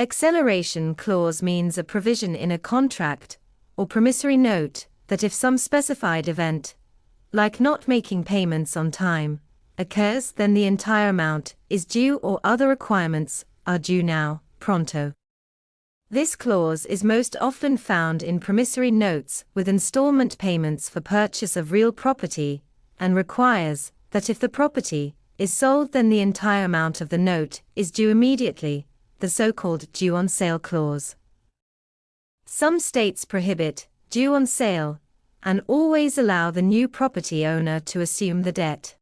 Acceleration clause means a provision in a contract or promissory note that if some specified event, like not making payments on time, occurs, then the entire amount is due or other requirements are due now, pronto. This clause is most often found in promissory notes with installment payments for purchase of real property, and requires that if the property is sold, then the entire amount of the note is due immediately, the so-called due on sale clause. Some states prohibit due on sale and always allow the new property owner to assume the debt.